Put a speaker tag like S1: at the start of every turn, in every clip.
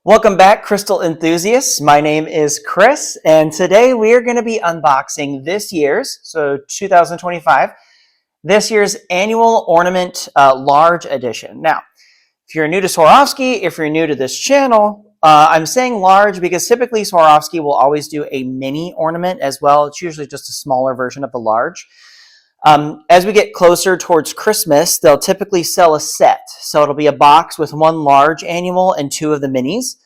S1: Welcome back, crystal enthusiasts. My name is Chris, and today we are going to be unboxing this year's, so 2025, this year's annual ornament large edition. Now, if you're new to Swarovski, if you're new to this channel, I'm saying large because typically Swarovski will always do a mini ornament as well. It's usually just a smaller version of the large. As we get closer towards Christmas, they'll typically sell a set. So it'll be a box with one large annual and two of the minis.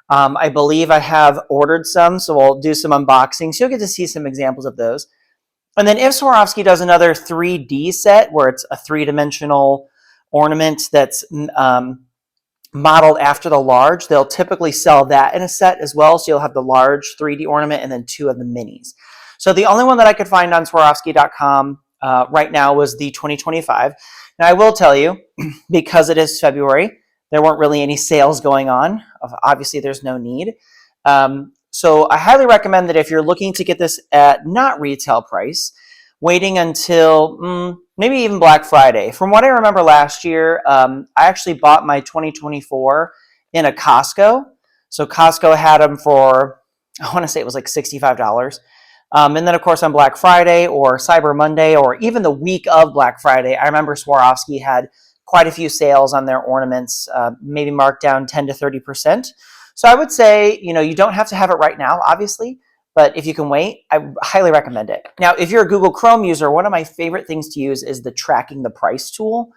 S1: I believe I have ordered some, so we'll do some unboxings. You'll get to see some examples of those. And then if Swarovski does another 3D set where it's a three-dimensional ornament that's modeled after the large, they'll typically sell that in a set as well. So you'll have the large 3D ornament and then two of the minis. So the only one that I could find on Swarovski.com right now was the 2025. Now I will tell you, because it is February, there weren't really any sales going on. Obviously, there's no need. So I highly recommend that if you're looking to get this at not retail price, waiting until maybe even Black Friday. From what I remember last year, I actually bought my 2024 in a Costco. So Costco had them for, I want to say it was like $65. And then, of course, on Black Friday or Cyber Monday or even the week of Black Friday, I remember Swarovski had quite a few sales on their ornaments, maybe marked down 10 to 30%. So I would say, you don't have to have it right now, obviously, but if you can wait, I highly recommend it. Now, if you're a Google Chrome user, one of my favorite things to use is the tracking the price tool.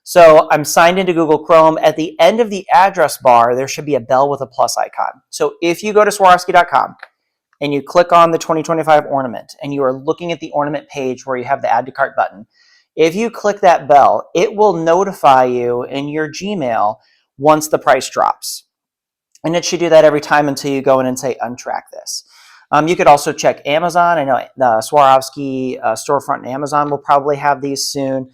S1: So I'm signed into Google Chrome. At the end of the address bar, there should be a bell with a plus icon. So if you go to Swarovski.com, and you click on the 2025 ornament, and you are looking at the ornament page where you have the add to cart button, if you click that bell, it will notify you in your Gmail once the price drops. And it should do that every time until you go in and say, untrack this. You could also check Amazon. I know the Swarovski storefront and Amazon will probably have these soon.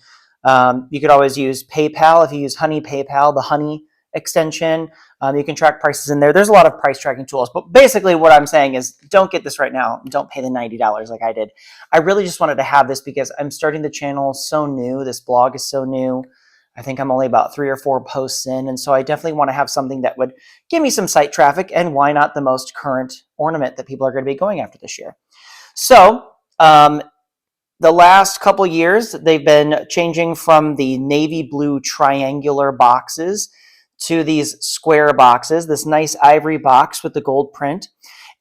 S1: You could always use PayPal. If you use Honey PayPal, the Honey extension, you can track prices in there. There's a lot of price tracking tools, but basically what I'm saying is don't get this right now. Don't pay the $90 like I did. I really just wanted to have this because I'm starting the channel so new. This blog is so new. I think I'm only about 3 or 4 posts in, and so I definitely want to have something that would give me some site traffic, and why not the most current ornament that people are going to be going after this year. So the last couple years, they've been changing from the navy blue triangular boxes to these square boxes, this nice ivory box with the gold print.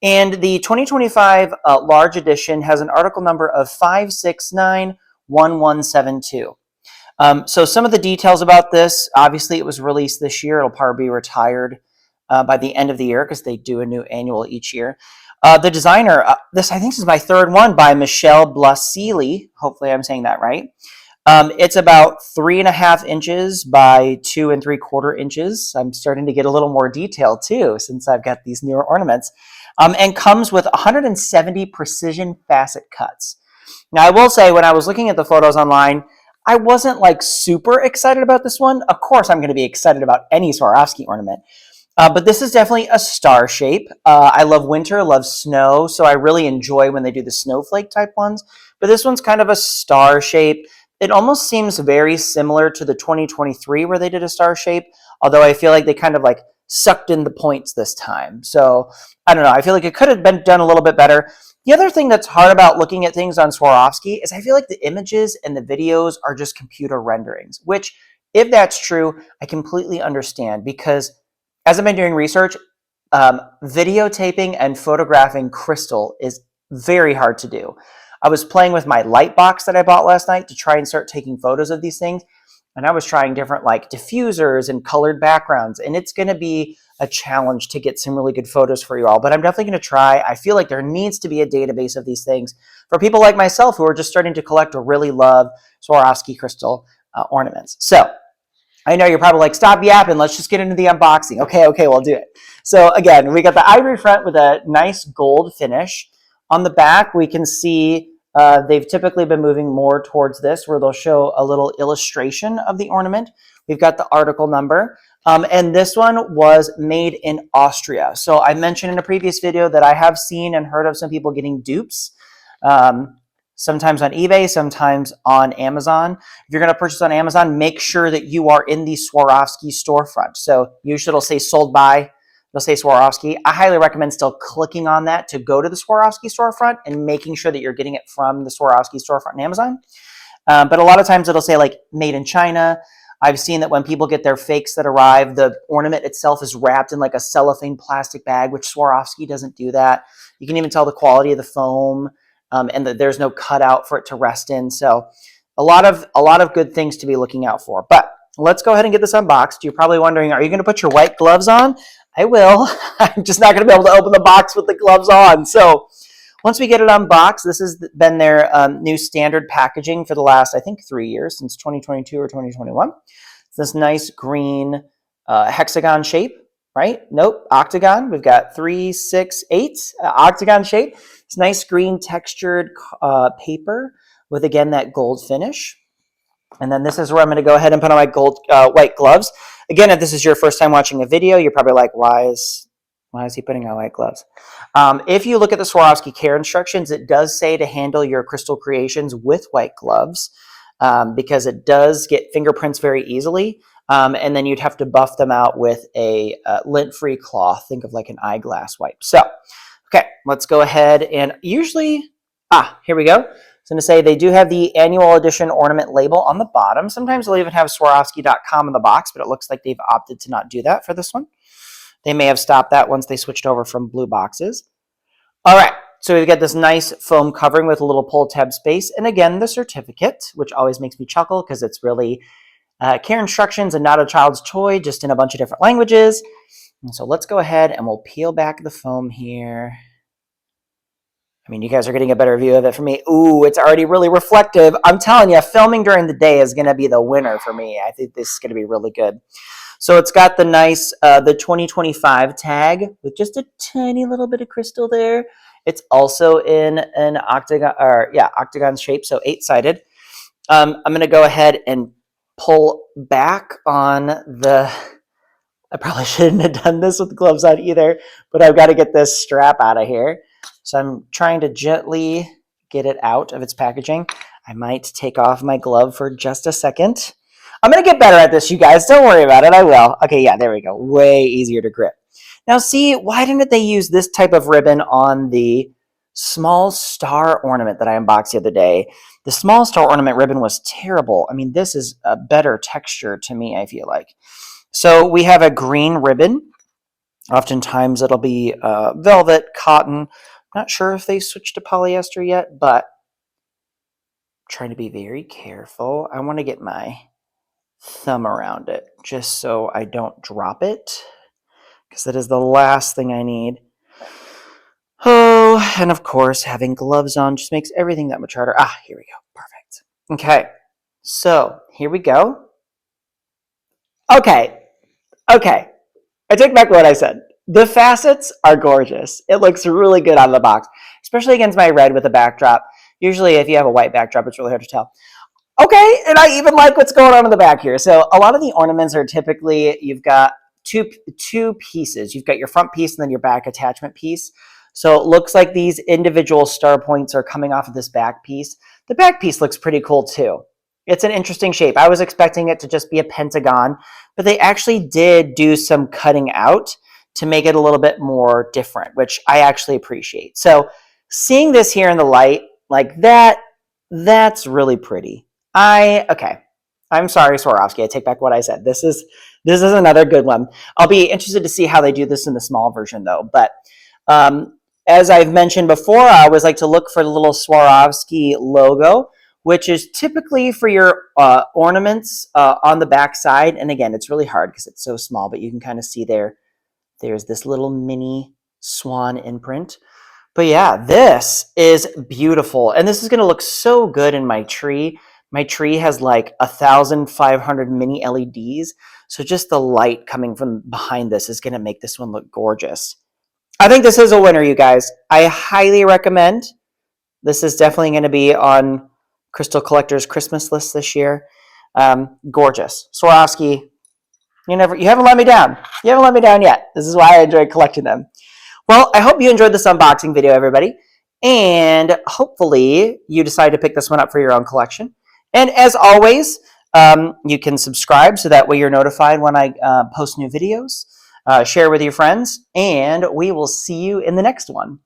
S1: And the 2025 large edition has an article number of 5691172. So some of the details about this, obviously it was released this year. It'll probably be retired by the end of the year because they do a new annual each year. The designer, I think this is my third one, by Michelle Blasili. Hopefully I'm saying that right. It's about 3.5 inches by 2 3/4 inches. I'm starting to get a little more detail too, since I've got these newer ornaments, and comes with 170 precision facet cuts. Now, I will say, when I was looking at the photos online, I wasn't like super excited about this one. Of course, I'm going to be excited about any Swarovski ornament, but this is definitely a star shape. I love winter, love snow, so I really enjoy when they do the snowflake type ones, but this one's kind of a star shape. It almost seems very similar to the 2023 where they did a star shape, although I feel like they kind of like sucked in the points this time. So I don't know. I feel like it could have been done a little bit better. The other thing that's hard about looking at things on Swarovski is I feel like the images and the videos are just computer renderings, which, if that's true, I completely understand, because as I've been doing research, videotaping and photographing crystal is very hard to do. I was playing with my light box that I bought last night to try and start taking photos of these things. And I was trying different like diffusers and colored backgrounds. And it's going to be a challenge to get some really good photos for you all. But I'm definitely going to try. I feel like there needs to be a database of these things for people like myself who are just starting to collect or really love Swarovski crystal ornaments. So I know you're probably like, stop yapping. Let's just get into the unboxing. Okay, we'll do it. So again, we got the ivory front with a nice gold finish. On the back, we can see they've typically been moving more towards this, where they'll show a little illustration of the ornament. We've got the article number, and this one was made in Austria. So I mentioned in a previous video that I have seen and heard of some people getting dupes, sometimes on eBay, sometimes on Amazon. If you're going to purchase on Amazon, make sure that you are in the Swarovski storefront. So usually it'll say sold by it'll say Swarovski. I highly recommend still clicking on that to go to the Swarovski storefront and making sure that you're getting it from the Swarovski storefront on Amazon. But a lot of times it'll say like made in China. I've seen that when people get their fakes that arrive, the ornament itself is wrapped in like a cellophane plastic bag, which Swarovski doesn't do that. You can even tell the quality of the foam, and that there's no cutout for it to rest in. So a lot of good things to be looking out for. But let's go ahead and get this unboxed. You're probably wondering, are you going to put your white gloves on? I will. I'm just not going to be able to open the box with the gloves on. So once we get it unboxed, this has been their new standard packaging for the last, I think, 3 years, since 2022 or 2021. It's this nice green hexagon shape, right? Nope, octagon. We've got 3, 6, 8 octagon shape. It's nice green textured paper with, again, that gold finish. And then this is where I'm going to go ahead and put on my white gloves. Again, if this is your first time watching a video, you're probably like, why is he putting on white gloves? If you look at the Swarovski care instructions, it does say to handle your crystal creations with white gloves, because it does get fingerprints very easily. And then you'd have to buff them out with a lint-free cloth. Think of like an eyeglass wipe. So, okay, let's go ahead and usually, here we go. I was going to say they do have the annual edition ornament label on the bottom. Sometimes they'll even have Swarovski.com in the box, but it looks like they've opted to not do that for this one. They may have stopped that once they switched over from blue boxes. All right, so we've got this nice foam covering with a little pull tab space. And again, the certificate, which always makes me chuckle because it's really care instructions and not a child's toy, just in a bunch of different languages. And so let's go ahead and we'll peel back the foam here. I mean, you guys are getting a better view of it for me. Ooh, it's already really reflective. I'm telling you, filming during the day is going to be the winner for me. I think this is going to be really good. So it's got the nice, the 2025 tag with just a tiny little bit of crystal there. It's also in an octagon shape, so 8-sided. I'm going to go ahead and pull back on the, I probably shouldn't have done this with the gloves on either, but I've got to get this strap out of here. So I'm trying to gently get it out of its packaging. I might take off my glove for just a second. I'm going to get better at this, you guys. Don't worry about it. I will. Okay, yeah, there we go. Way easier to grip. Now, see, why didn't they use this type of ribbon on the small star ornament that I unboxed the other day? The small star ornament ribbon was terrible. I mean, this is a better texture to me, I feel like. So we have a green ribbon. Oftentimes it'll be velvet, cotton. Not sure if they switched to polyester yet, but I'm trying to be very careful. I want to get my thumb around it just so I don't drop it, because that is the last thing I need. Oh, and of course, having gloves on just makes everything that much harder. Here we go. Perfect. Okay, so here we go. Okay. I take back what I said. The facets are gorgeous. It looks really good on the box, especially against my red with a backdrop. Usually if you have a white backdrop, it's really hard to tell. Okay, and I even like what's going on in the back here. So a lot of the ornaments are typically, you've got two pieces. You've got your front piece and then your back attachment piece. So it looks like these individual star points are coming off of this back piece. The back piece looks pretty cool too. It's an interesting shape. I was expecting it to just be a pentagon, but they actually did do some cutting out to make it a little bit more different, which I actually appreciate. So seeing this here in the light like that, that's really pretty. I'm sorry, Swarovski. I take back what I said. This is another good one. I'll be interested to see how they do this in the small version though. But as I've mentioned before, I always like to look for the little Swarovski logo, which is typically for your ornaments on the back side. And again, it's really hard because it's so small, but you can kind of see there's this little mini swan imprint. But yeah, this is beautiful. And this is going to look so good in my tree. My tree has like 1,500 mini LEDs. So just the light coming from behind this is going to make this one look gorgeous. I think this is a winner, you guys. I highly recommend. This is definitely going to be on Crystal Collector's Christmas list this year. Gorgeous. Swarovski, you haven't let me down. You haven't let me down yet. This is why I enjoy collecting them. Well, I hope you enjoyed this unboxing video, everybody. And hopefully you decide to pick this one up for your own collection. And as always, you can subscribe so that way you're notified when I post new videos. share with your friends, and we will see you in the next one.